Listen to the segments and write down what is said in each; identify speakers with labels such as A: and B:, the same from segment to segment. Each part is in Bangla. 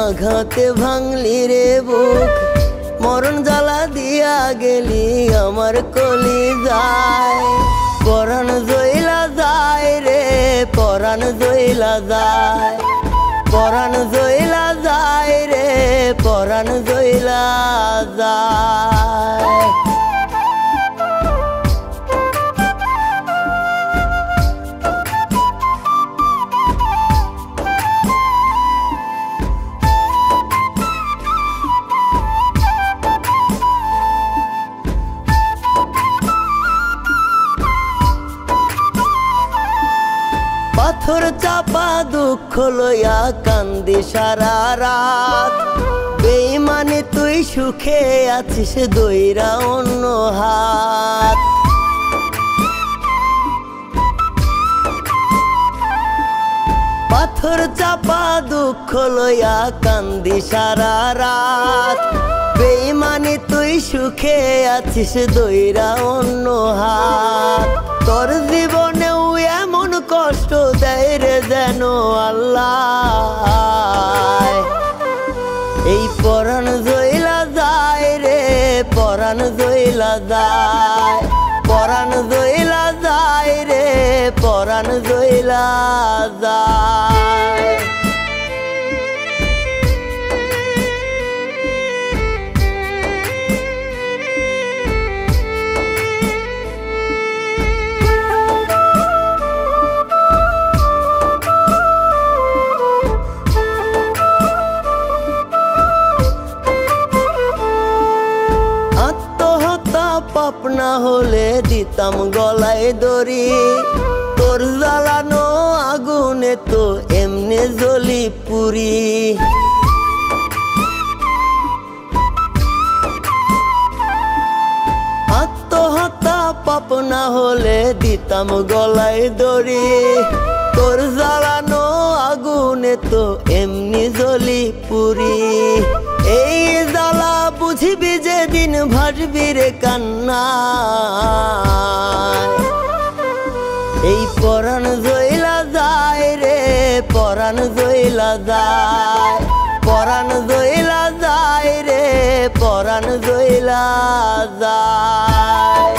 A: আঘাতে ভাঙলি রে বুক, মরণ জ্বালা দিয়া গেলি আমার কলিজায়। পরাণ জইলা যায় রে, পরাণ জইলা যায়, পরাণ জইলা যায় রে, পরাণ জইলা যায়। পাথর চাপা দুঃখ লইয়া কান্দি সারা রাত, বেঈমানে তুই সুখে আছিস দইরা অন্য হাত। পাথর চাপা দুঃখ লইয়া কান্দি সারা রাত, বেঈমানে তুই সুখে আছিস দইরা অন্য হাত। তোর জীবনেও এমন কষ্ট দেয় রে যেন আল্লাহ, এই পরাণ জইলা যায় রে, পরাণ জইলা যায়, পরাণ জইলা যায় রে, পরাণ জইলা যায়। পাপ না হলে দিতাম গলায় দড়ি, তোর জ্বালানো আগুনে তো এমনি জ্বলি পুরি। আত্মহত্যা পাপ না হলে দিতাম গলায় দড়ি, তোর জ্বালানো আগুনে তো এমনি জ্বলি পুরি। এই জ্বালা বুঝবি যেদিন ভাসবি রে কান্নায়, এই পরাণ জইলা যায় রে, পরাণ জইলা যায়, পরাণ জইলা যায় রে, পরাণ জইলা যায়।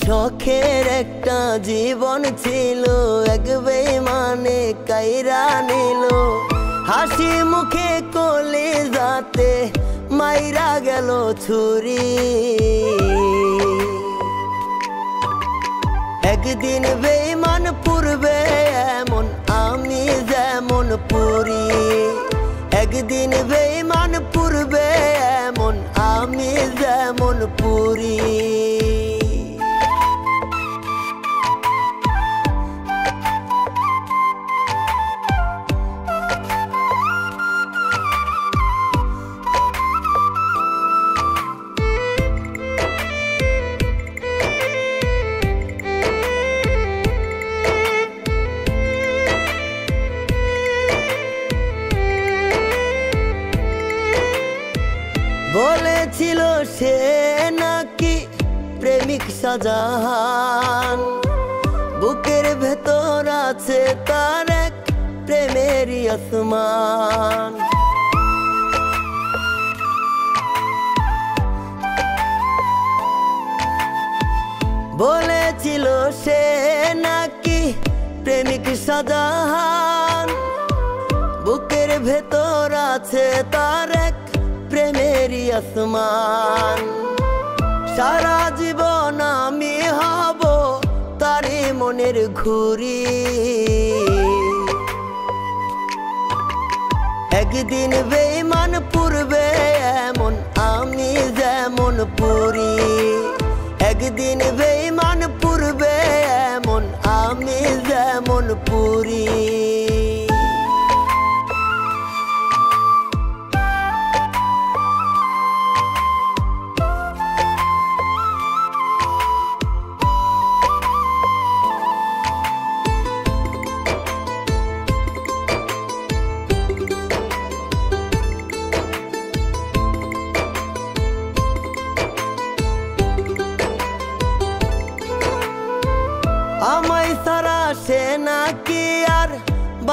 A: শখের একটা জীবন ছিল, এক বেঈমানে কাইরা নিল, হাসি মুখে কলিজাতে মাইরা গেল ছুরি। একদিন বেঈমান পুরবে এমন আমি যেমন পুরি, একদিন বেঈমান পুরবে এমন আমি যেমন পুরি। বলেছিল সে নাকি প্রেমিক শাহজাহান, বুকের ভেতর আছে তার এক প্রেমেরই আসমান। বলেছিল সে নাকি প্রেমিক শাহজাহান, বুকের ভেতর আছে তার এক প্রেমেরই আসমান। সারা জীবন আমি হব তারি মনের ঘুরি, একদিন বেঈমান পুরবে এমন আমি যেমন পুরি, একদিন বেঈমান পুরবে এমন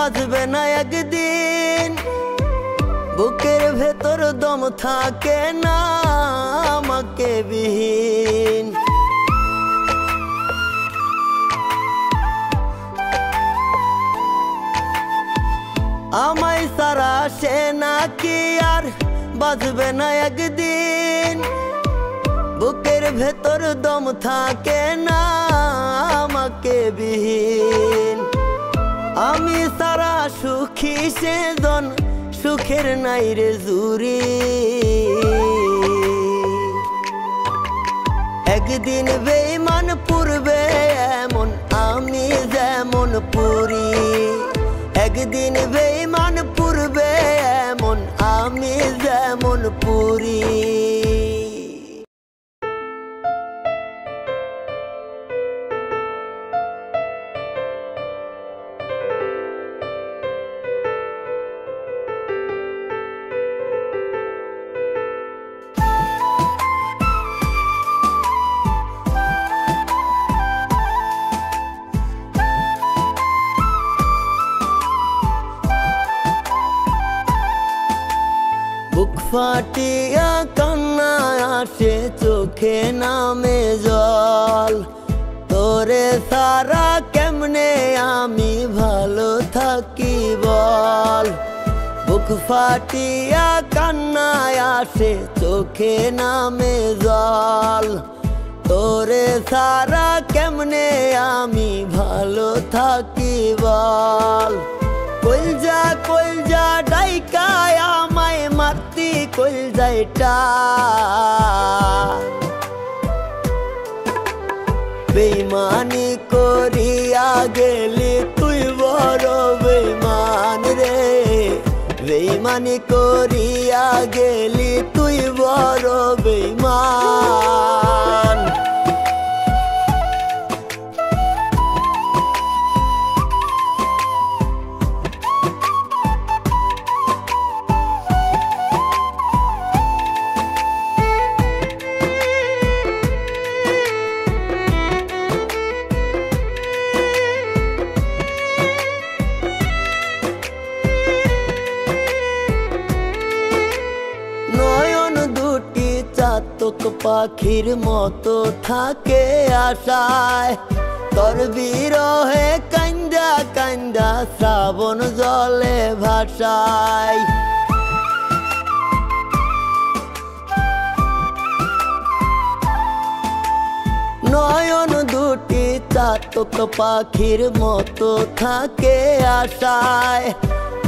A: বাজবে না একদিন, বুকের ভেতর দম থাকে না আমাকে বিহীন। আমায় সারা সে নাকি আর বাজবে না একদিন, বুকের ভেতর দম থাকে না আমাকে বিহীন। আমি সারা সুখী সেজন সুখের নাই রে জুরি, একদিন বেঈমান পুরবে এমন আমি যেমন পুরি, একদিন বেঈমান পুরবে এমন আমি যেমন পুরি। বুক ফাটিয়া কান্না আসে চোখে নামে জল, তোরে সারা কেমনে আমি ভালো থাকি বল। বুক ফাটিয়া কান্না আসে চোখে নামে জল, তোরে সারা কেমনে আমি ভালো থাকি বল। কলজা কলজা ডাইকায় আমায় মারতি কলজাইটা, বেঈমানি করিয়া গেলি তুই বড় বেঈমান রে, বেঈমানি করিয়া গেলি তুই বড় বেঈমান। চাতক পাখির মতো থাকে আশায়, তোর বিরহে কান্দা কান্দা শ্রাবণ জলে ভাসায়। নয়ন দুটি চাতক পাখির মতো থাকে আশায়,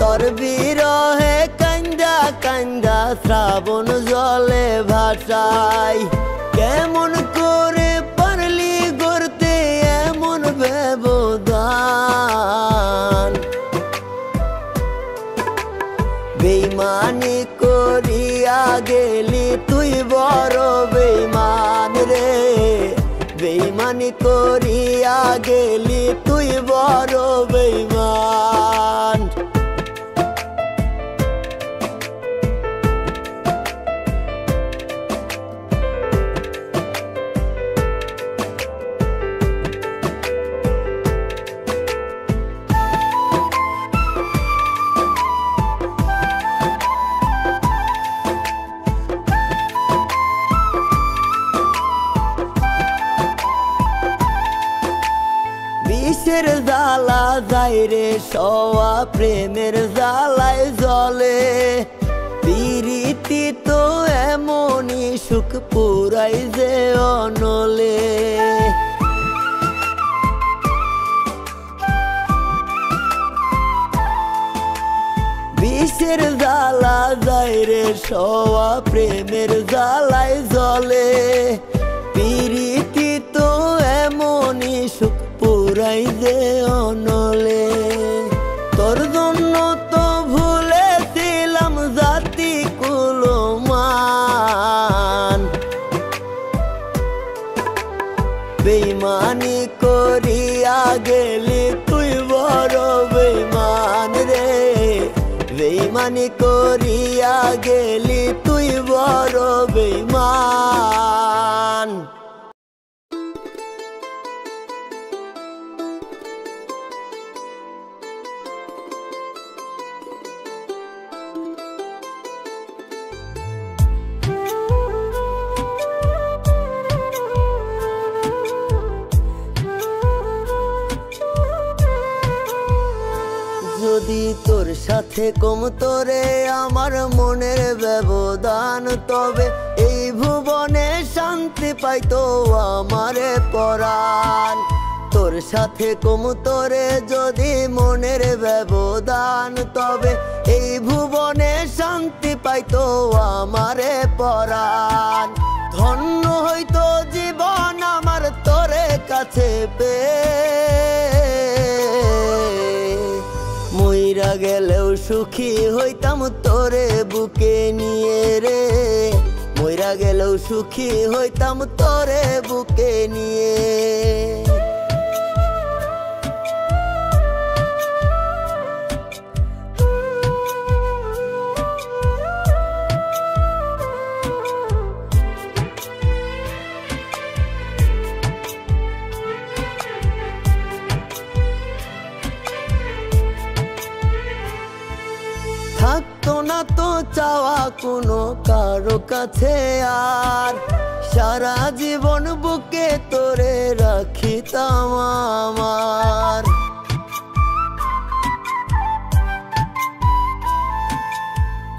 A: তোর বিরহে কান্দা কান্দা শ্রাবণ জলে ভাসায়। কেমন করে পারলি গড়তে এমন ব্যবধান, বেঈমানি করিয়া গেলি তুই বড় বেঈমান রে, বেঈমানি করিয়া গেলি তুই বড় বেঈমান। বিষের জ্বালা যায় রে সওয়া প্রেমের জ্বালায় জ্বলে, পিরিতি তো এমনই সুখ পুরাই যে অনলে। বিষের জ্বালা যায় রে সওয়া প্রেমের জ্বালায় জ্বলে, পিরিতি তো এমনই সুখ পুরাই যে অনলে। তোর জন্য তো ভুলেছিলাম জাতি কুলমান, বেঈমানি করিয়া গেলি তুই বড় বেঈমান রে, বেঈমানি করিয়া গেলি তুই বড় বেঈমান। তোর সাথে কম তোরে আমার মনের ব্যবধান, তবে এই ভুবনে শান্তি পাইতো আমারে পরাণ। তোর সাথে কম তোরে যদি মনের ব্যবধান, তবে এই ভুবনে শান্তি পাইতো আমারে পরাণ। ধন্য হইতো জীবন আমার তোরে কাছে মইরা গেলেও সুখী হইতাম তোরে বুকে নিয়ে রে, মইরা গেলেও সুখী হইতাম তোরে বুকে নিয়ে। থাকতো না তো চাওয়া কোনো কারো কাছে আর, সারা জীবন বুকে তোরে রাখিতাম আমার।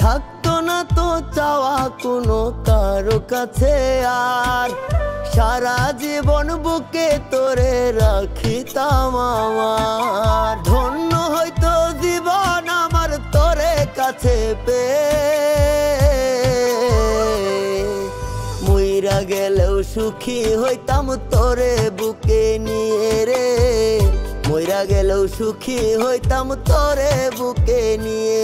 A: থাকতো না তো চাওয়া কোনো কারো কাছে আর, সারা জীবন বুকে তোরে রাখিতাম আমার। ধন্য হইতো জীবন আমার তোরে কাছে মইরা গেলেও সুখী হইতাম তোরে বুকে নিয়ে রে, মইরা গেলেও সুখী হইতাম তোরে বুকে নিয়ে।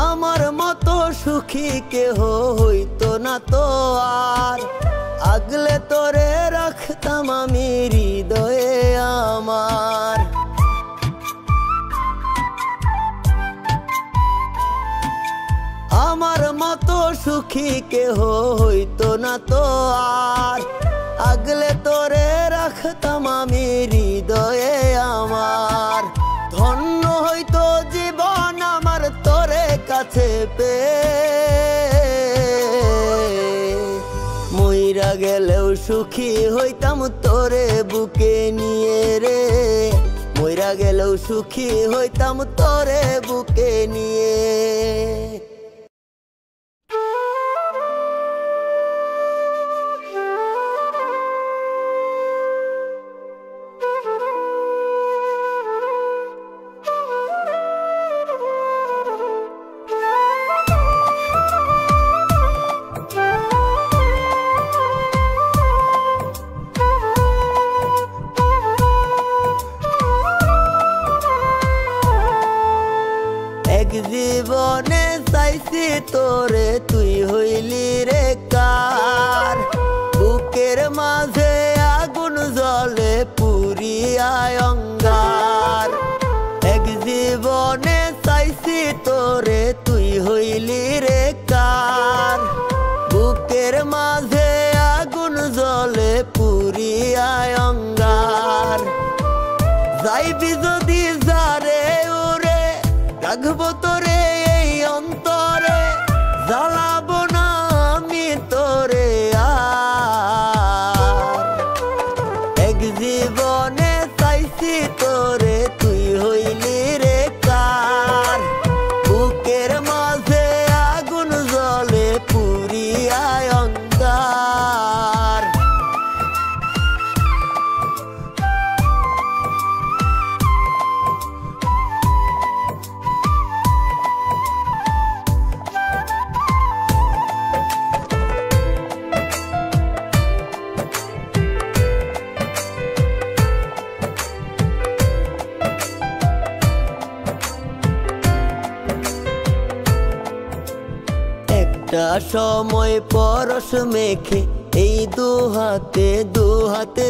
A: আমার মতো সুখী কেহ হইতো না তো আর, আগলে তোরে রাখতাম আমি হৃদয়ে আমার। আমার মতো সুখী কেহ হইতো না তো আর, আগলে তোরে রাখতাম আমি হৃদয়ে আমার। ধন্য হইতো জীবন আমার তোরে কাছে মইরা গেলেও সুখী হইতাম তোরে বুকে নিয়ে রে, মইরা গেলেও সুখী হইতাম তোরে বুকে নিয়ে। এক জীবনে চাইছি তোরে তুই হইলি রে কার, বুকের মাঝে আগুন জ্বলে পুরিয়ায় অঙ্গার। এক জীবনে চাইছি তোরে তুই হইলি রে কার, বুকের মাঝে আগুন জ্বলে পুরিয়ায় অঙ্গার। যাইবি যদি যারে ওরে রাখবো তোরে এই অন্তরে, জ্বালাবো না আমি তোরে আর। এক জীবনে চাইছি তোরে তুই হইলি রে কার, বুকের মাঝে আগুন জ্বলে পুরিয়ায় অঙ্গার। একটা সময় পরশ মেখে এই দু হাত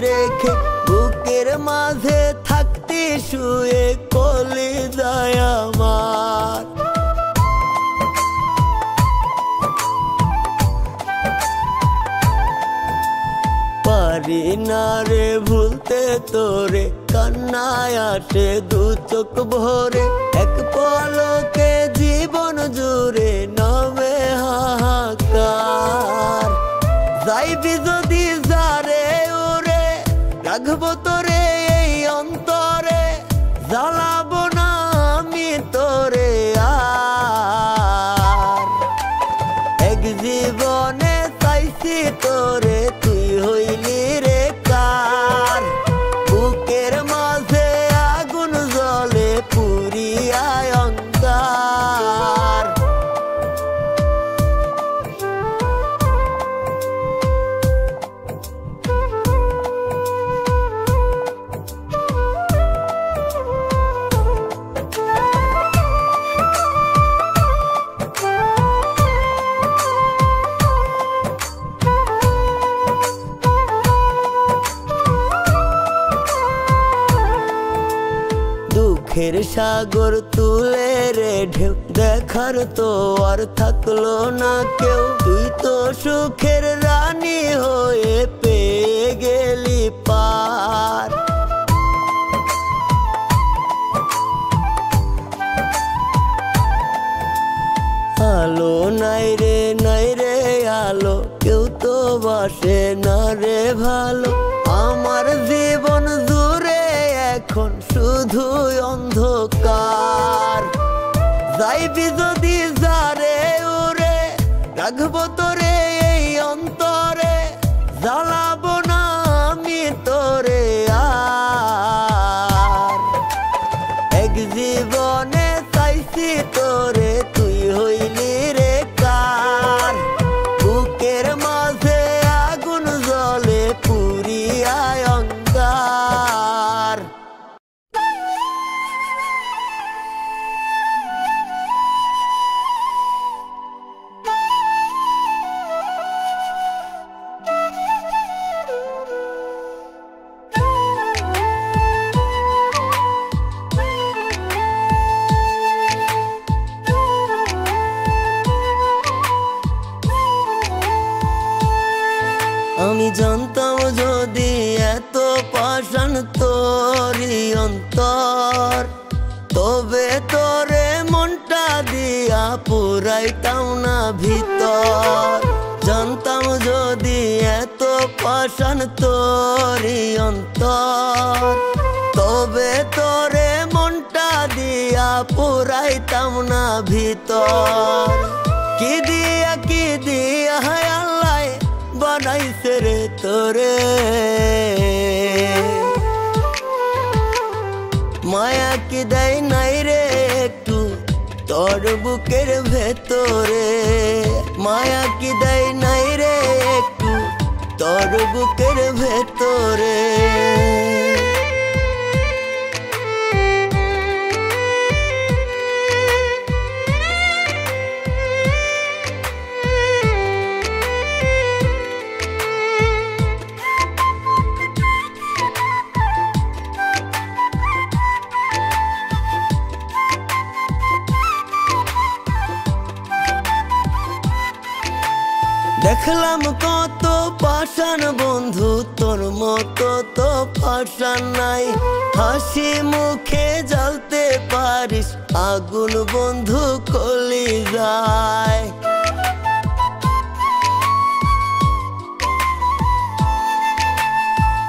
A: রেখে, বুকের মাঝে থাকতে শুয়ে কলিজায় আমার। পারি না রে ভুলতে তোরে, কান্নায় আসে দু চোখ ভরে, এক পলকে জীবন জুড়ে নবে হাহাকার। যাইবি যদি যারে ওরে, রাখবো তোরে এই অন্তরে, জ্বালাবো না আমি তোরে আর। এক জীবনে চাইছি তোরে, তুই হইলি রে কার। বুকের মাঝে আগুন জ্বলে পুরিয়ায় অন্ধকার। দুঃখের সাগর তুলে রে ঢেউ, দেখার তো আর থাকলো না কেউ। তুই তো সুখের রানী হয়ে পেয়ে গেলি পার। আলো নাই রে আলো, কেউ তো বাসে না রে ভালো। আমার জীবন জুড়ে এখন শুধু অন্ধকার। যাইবি যদি যারে ওরে, রাখবো তোরে এই অন্তরে, জ্বালাবো না আমি তোরে আর। এক জীবনে চাইছি তোরে, তুই হইলি রে কার। বুকের মাঝে আগুন জ্বলে পুরিয়ায় অন্ধকার। আমি জানতাম যদি এত পাষাণ তোরই অন্তর, তবে তোরে মনটা দিয়া পুরাইতাম না ভিতর। জানতাম যদি এত পাষাণ তোরই অন্তর, তবে তোরে মনটা দিয়া পুরাইতাম না ভিতর। কি দিয়া হায় আল্লাহ বানাইছে রে তোরে, মায়া কি দেয় নাই রে একটু তোর বুকের ভেতরে। মায়া কি দেয় নাই রে একটু তোর বুকের ভেতরে। দেখলাম কত পাষাণ বন্ধু, তোর মতো তো পাষাণ নাই। হাসি মুখে জ্বালতে পারিস আগুন বন্ধু কলিজায়।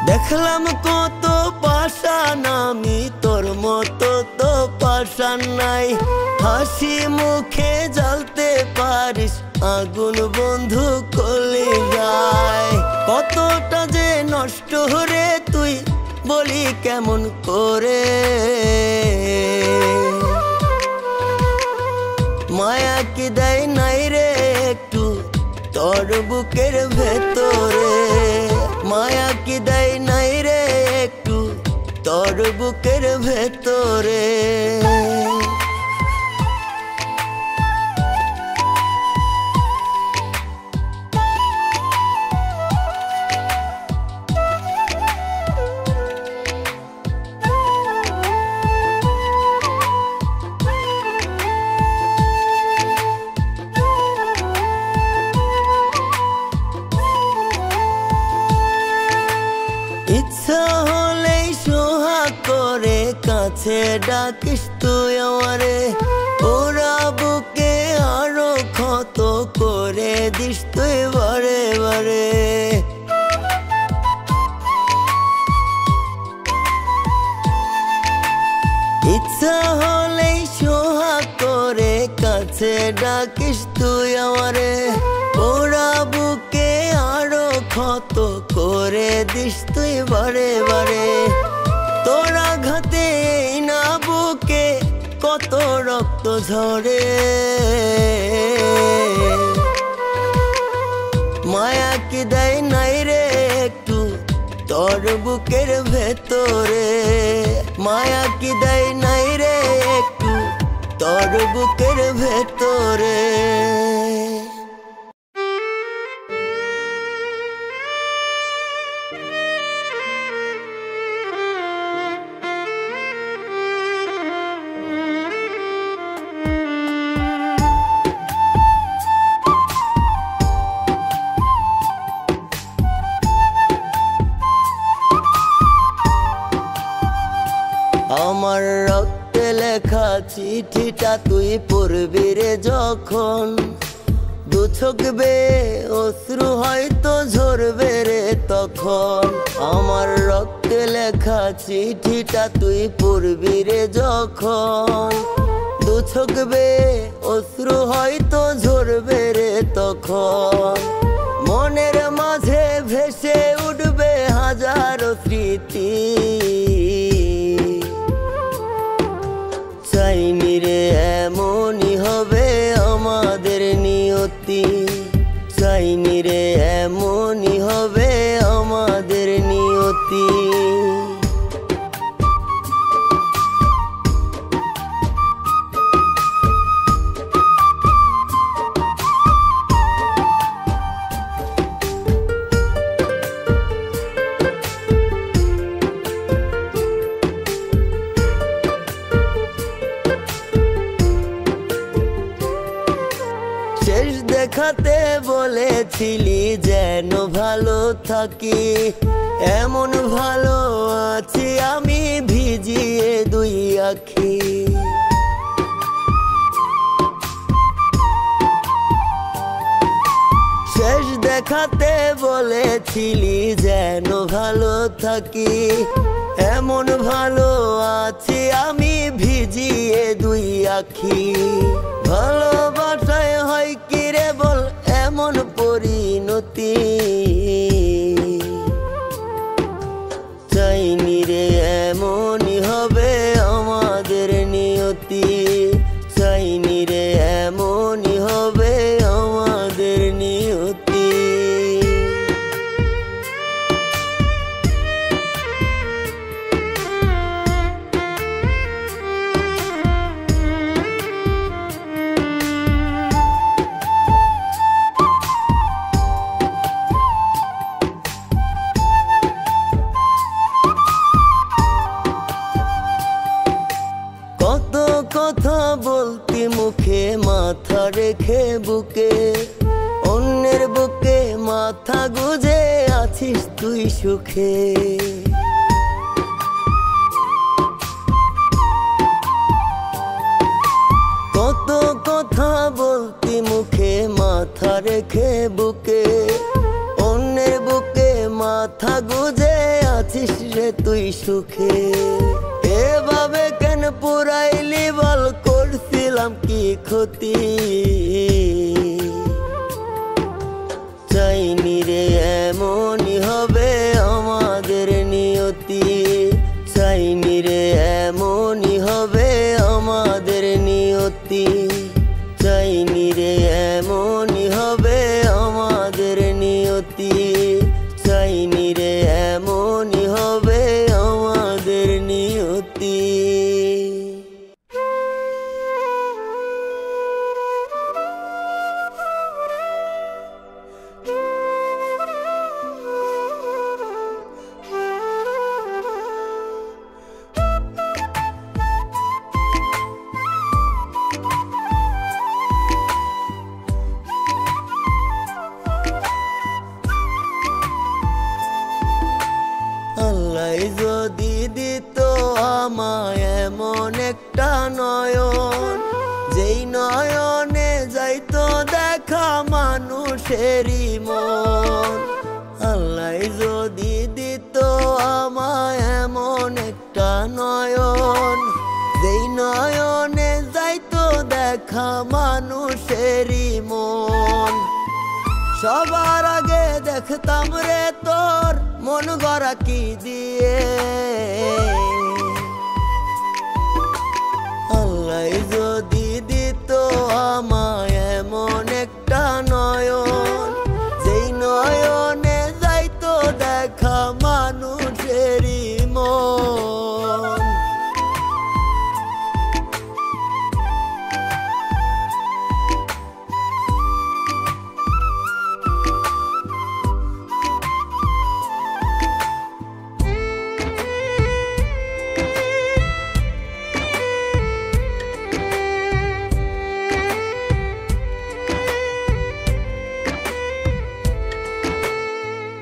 A: দেখলাম কত পাষাণ আমি, তোর মতো তো পাষাণ নাই। হাসি মুখে জ্বালতে পারিস আগুন বন্ধু কলিজায়। কতটা যে নষ্ট রে তুই বলি কেমন করে। মায়া কি দেয় নাই রে একটু তোর বুকের ভেতরে। মায়া কি দেয় নাই রে একটু তোর বুকের ভেতরে। ইচ্ছা হলেই সোহাগ করে কাছে ডাকিস তুই আমারে, ওরা বুকে আরো ক্ষত করে দিস তুই বারে বারে। ইচ্ছা হলেই সোহাগ করে কাছে ডাকিস তুই আমারে, ওরা বুকে আরো ক্ষত করে দিস তুই বারে বারে। তোরা ঘাতে না বুকে কত রক্ত ঝরে, মায়া কি দেয় নাই রে একটু তোর বুকের ভেতরে, মায়া কি দেয় নাই রে একটু তোর বুকের ভেতরে। আমার রক্তে লেখা চিঠিটা তুই পড়বি রে যখন, দু চোখ বেয়ে অশ্রু হয়তো ঝরবে রে তখন। আমার রক্তে লেখা চিঠিটা তুই পড়বি রে যখন, দু চোখ বেয়ে অশ্রু হয়তো ঝরবে রে তখন। মনের মাঝে ভেসে উঠবে হাজারো স্মৃতি, চাইনি রে এমনই হবে আমাদের নিয়তি, চাইনি রে এমনই হবে আমাদের নিয়তি। শেষ দেখাতে বলেছিলি যেন ভালো থাকি, এমন ভালো আছি আমি ভিজিয়ে দুই আখি। শেষ দেখাতে বলেছিলি যেন ভালো থাকি, এমন ভালো আছি আমি ভিজিয়ে দুই আখি। ভালোবাসায় হয় কি রে বল এমন পরিণতি, চাইনি রে এমনই হবে আমাদের নিয়তি, চাইনি রে এমনই হবে আমাদের নিয়তি। কত কথা বলতি মুখে মাথা রেখে বুকে, অন্যের বুকে মাথা গুজে আছিস তুই সুখে। কত কথা বলতি মুখে মাথা রেখে বুকে, অন্যের বুকে মাথা গুজে আছিস রে তুই সুখে। এভাবে কেন পুরাইলি বল করছিলাম কি ক্ষতি, চাইনি রে এমনই হবে আমাদের নিয়তি, চাইনি রে এমনই হবে আমাদের নিয়তি, চাইনি রে এমনই হবে আমাদের নিয়তি, চাইনি রে এমনই হবে আমাদের নিয়তি। আল্লাহ যদি দিত আমায় এমন একটা নয়ন, যেই নয়নে যাইতো দেখা মানুষেরই মন। আল্লাহ যদি দিত আমায় এমন একটা নয়ন, যেই নয়নে যাইতো দেখা মানুষেরই মন। সবার আগে দেখতাম রে তোর মন গড়া কি দিয়ে। আল্লাহ যদি দিত আমায় এমন একটা নয়ন, যেই নয়নে যাইতো দেখা মানুষেরই মন।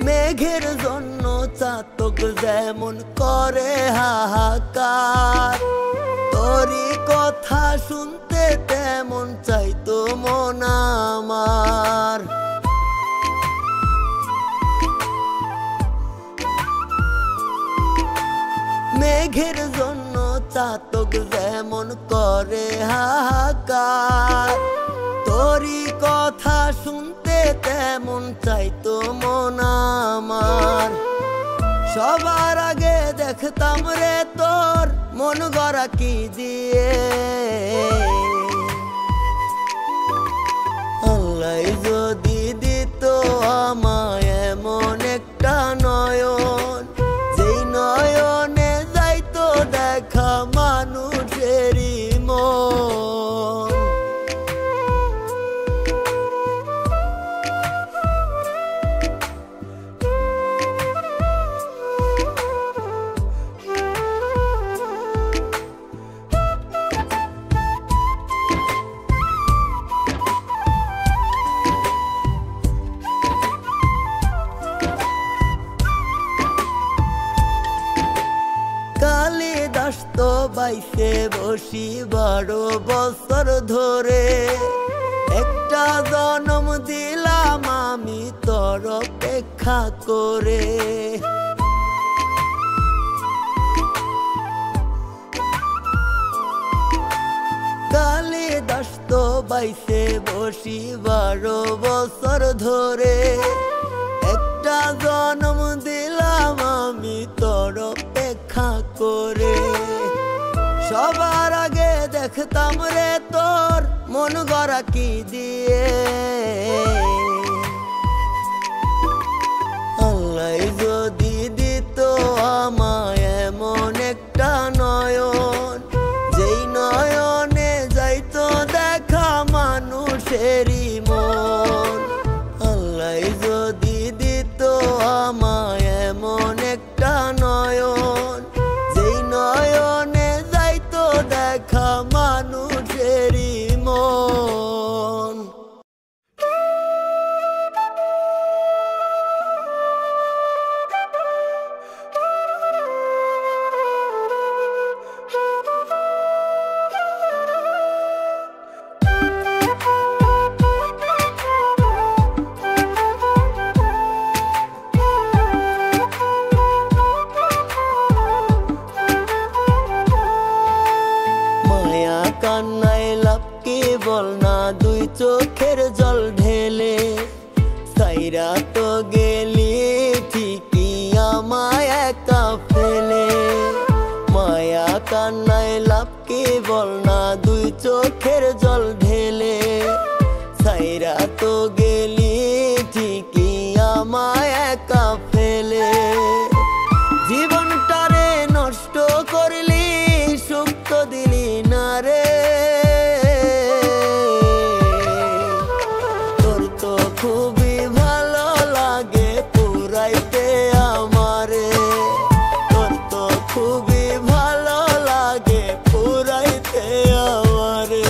A: মেঘের জন্য চাতক যেমন করে হাহাকার, তোরই কথা শুনতে তেমন চাইতো মন আমার। মেঘের জন্য চাতক যেমন করে হাহাকার, তোরই কথা শুনতে তেমন চাইতো মন আমার। সবার আগে দেখতাম রে তোর মন গড়া কি দিয়ে। আল্লাহ যদি দিত আমায় এমন একটা নয়ন, যেই নয়নে যাইতো দেখা মানুষেরই মন। কালিদাস তো বাইসে বসি 12 বছর ধরে, একটা জন্ম দিলাম আমি তোর অপেক্ষা করে। কালিদাস তো বাইসে বসি 12 বছর ধরে, একটা জন্ম দিলাম আমি তোর অপেক্ষা করে। সবার আগে দেখতাম রে তোর মন গড়া কি দিয়ে। আল্লাহ যদি দিত আমায় এমন একটা নয়ন, যেই নয়নে যাইতো দেখা মানুষেরই মন। আল্লাহ যদি দিত আমায় এমন একটা নয়ন, যেই নয়নে যাইতো দেখা মানুষেরই মন। কান্নায় লাভ কি বল না, দুই চোখের জল ঢেলে। সাইরা তো গেলি ঠিকই আমায় একা ফেলে। মায়া কান্নায় লাভ কি বল না, দুই চোখের জল ঢেলে। সাইরা তো গেলি ঠিকই আমায় একা ফেলে। জীবনটারে নষ্ট করলি, সুখ তো দিলি না রে। তোর তো খুবই ভালো লাগে পুরাইতে আমারে। তোর তো খুবই ভালো লাগে পুরাইতে আমারে।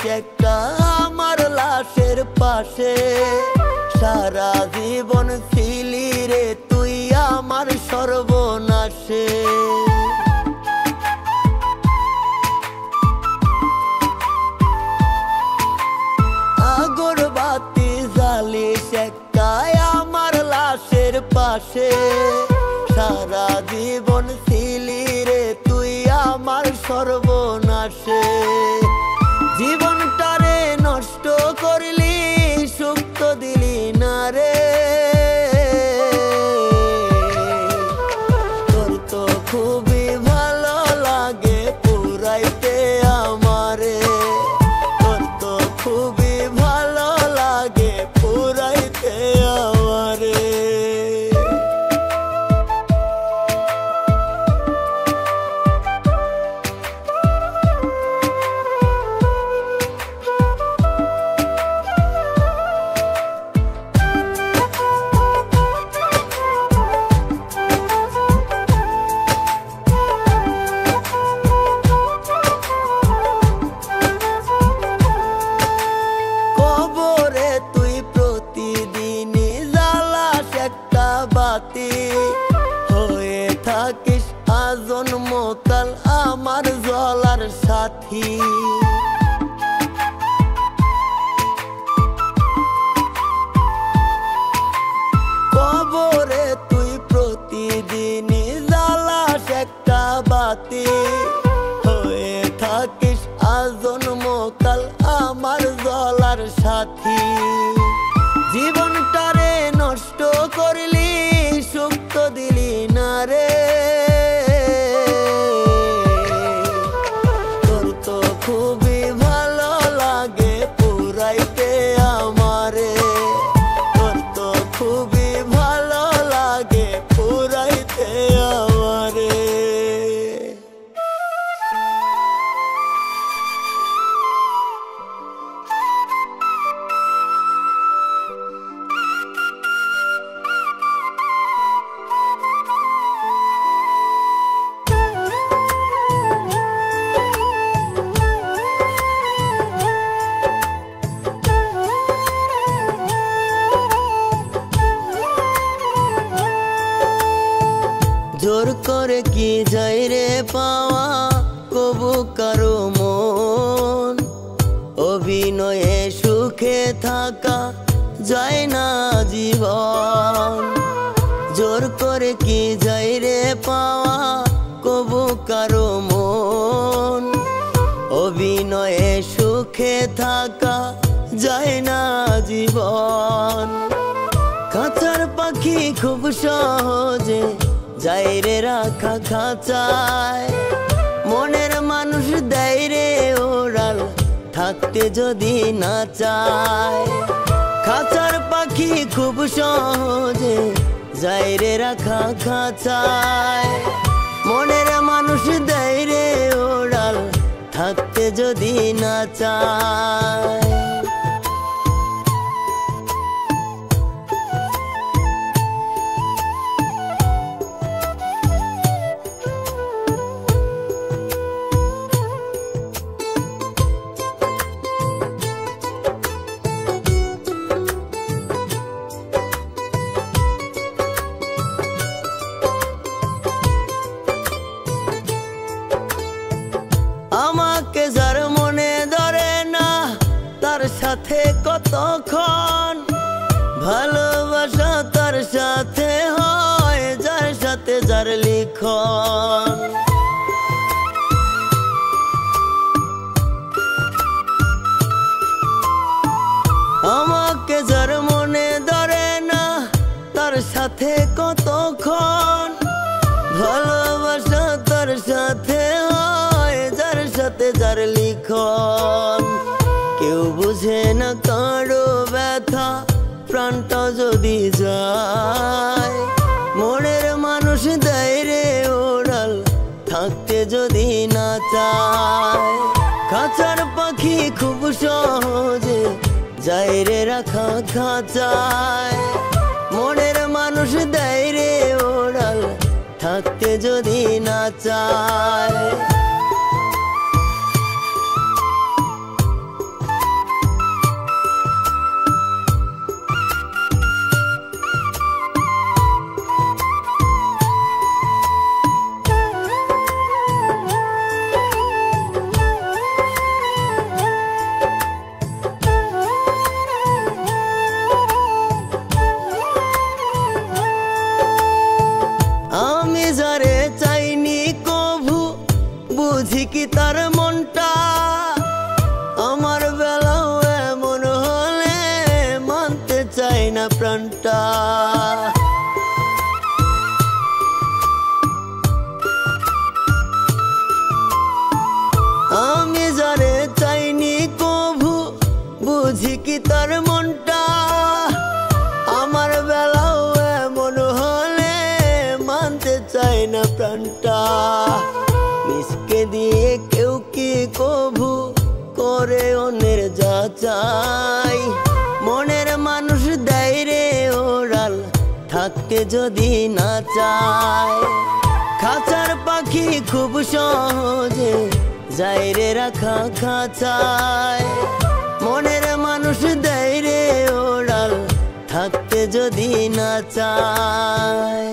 A: একটা আমার লাশের পাশে। সারা জীবন ছিলি রে তুই আমার সর্বনাশে। আগরবাতি জ্বালিস একটা আমার লাশের পাশে। সারা জীবন ছিলি রে তুই আমার সর্বনাশে। জীবনটারে নষ্ট করলি সুখ তো দিলি না রে। তোর তো খুবই ভালো লাগে পুরাইতে আমারে। তোর তো খুবই ভালো লাগে পুরাইতে আমারে। হয়ে থাকিস আজন্মকাল আমার জ্বলার সাথী। কবরে তুই প্রতিদিনই জ্বালাস একটা বাতি। হয়ে থাকিস আজন্মকাল আমার জ্বলার সাথী। জীবনটারে নষ্ট করলি সুখ তো দিলি না রে। তোর তো খুবই ভালো লাগে পুরাইতে আমারে। তোর তো খুবই ভালো লাগে পুরাইতে আমারে। জোর করে কি যাই রে পাওয়া কবু কারো মন। অভিনয়ে সুখে থাকা যায় না জীবন। জোর করে কি যাই রে পাওয়া কবু কারো মন। অভিনয়ে সুখে থাকা যায় না জীবন। খাঁচার পাখি খুব সহজে যাই রে রাখা খাঁচায়। মনের মানুষ দেয় রে ওড়াল থাকতে যদি না চায়। খাঁচার পাখি খুব সহজে যাই রে রাখা খাঁচায়। মনের মানুষ দেয় রে ওড়াল থাকতে যদি না চায়। আমাকে যার মনে ধরে না তার সাথে কতক্ষণ। ভালোবাসা তার সাথে হয় যার সাথে যার লিখন। আমাকে যার মনে ধরে না তার সাথে কতক্ষণ। ভালোবাসা তার সাথে হয় যার সাথে যার লিখন। কেউ বুঝে না কারো ব্যথা প্রাণটা যদি যায়। মনের মানুষ দেয় রে ওড়াল থাকতে যদি না চায়। খাঁচার পাখি খুব সহজে যায় রে রাখা খাঁচায়। মনের মানুষ দেয় রে ওড়াল থাকতে যদি না চায়। বুঝি কি তার মনটা, আমার বেলাও এমন হলে মানতে চাই না প্রাণটা। আমি যারে চাইনি কভু বুঝি কি তার মনটা, আমার বেলাও এমন হলে মানতে চাই না প্রাণটা। মিসকে দিয়ে কেউ কি কভু করে অন্যের যাচাই, মনের মানুষ দেয় রে ওরাল থাকতে যদি না চায়। খাঁচার পাখি খুব সহজে যায় রে রাখা খাঁচায়, মনের মানুষ দেয় রে ওরাল থাকতে যদি না চায়।